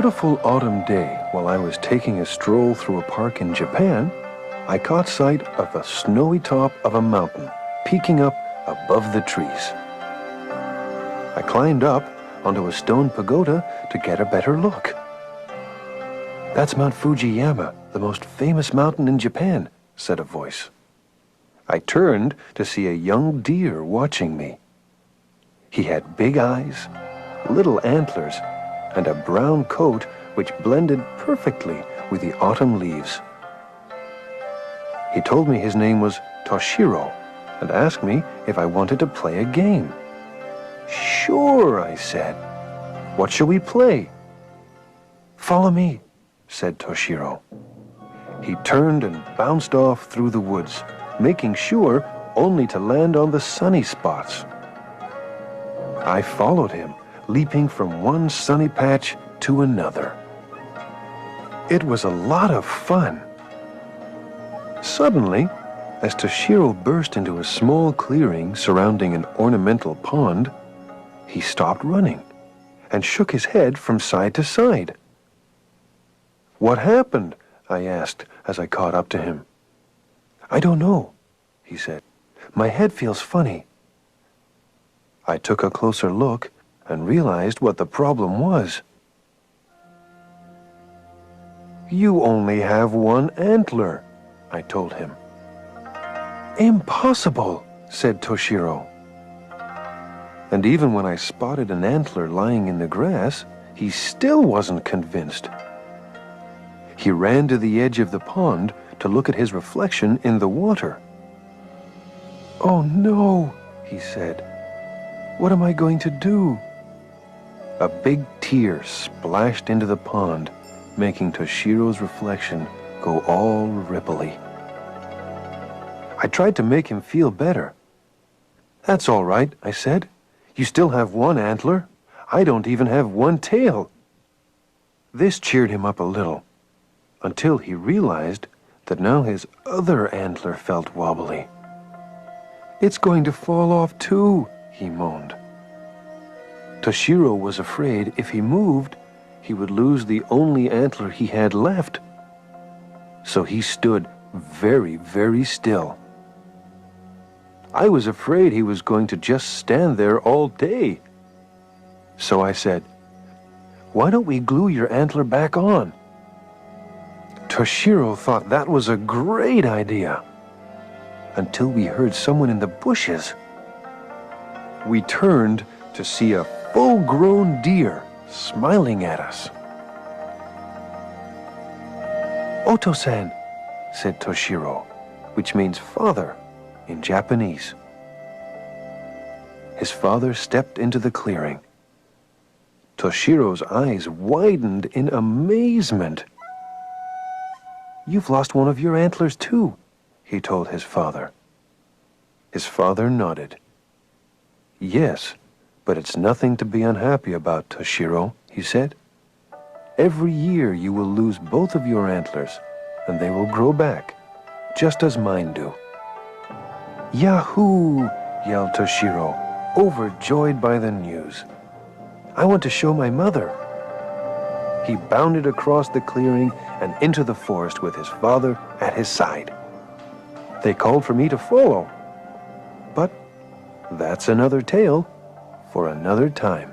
beautiful autumn day, while I was taking a stroll through a park in Japan, I caught sight of the snowy top of a mountain peeking up above the trees. I climbed up onto a stone pagoda to get a better look. "That's Mount Fujiyama, the most famous mountain in Japan," said a voice. I turned to see a young deer watching me. He had big eyes, little antlers, and a brown coat which blended perfectly with the autumn leaves. He told me his name was Toshiro and asked me if I wanted to play a game. "Sure," I said. "What shall we play?" "Follow me," said Toshiro. He turned and bounced off through the woods, making sure only to land on the sunny spots. I followed him, leaping from one sunny patch to another. It was a lot of fun. Suddenly, as Toshiro burst into a small clearing surrounding an ornamental pond, he stopped running and shook his head from side to side. "What happened?" I asked as I caught up to him. "I don't know," he said. "My head feels funny." I took a closer look and realized what the problem was. "You only have one antler," I told him. "Impossible," said Toshiro. And even when I spotted an antler lying in the grass, he still wasn't convinced. He ran to the edge of the pond to look at his reflection in the water. "Oh no," he said. "What am I going to do?" A big tear splashed into the pond, making Toshiro's reflection go all ripply. I tried to make him feel better. "That's all right," I said. "You still have one antler. I don't even have one tail." This cheered him up a little, until he realized that now his other antler felt wobbly. "It's going to fall off too," he moaned. Toshiro was afraid if he moved, he would lose the only antler he had left. So he stood very, very still. I was afraid he was going to just stand there all day. So I said, "Why don't we glue your antler back on?" Toshiro thought that was a great idea, until we heard someone in the bushes. We turned to see a full-grown deer smiling at us. "Oto-san," said Toshiro, which means father in Japanese. His father stepped into the clearing. Toshiro's eyes widened in amazement. "You've lost one of your antlers too," he told his father. His father nodded. "Yes, but it's nothing to be unhappy about, Toshiro," he said. "Every year you will lose both of your antlers, and they will grow back, just as mine do." "Yahoo!" yelled Toshiro, overjoyed by the news. "I want to show my mother." He bounded across the clearing and into the forest with his father at his side. They called for me to follow. But that's another tale for another time.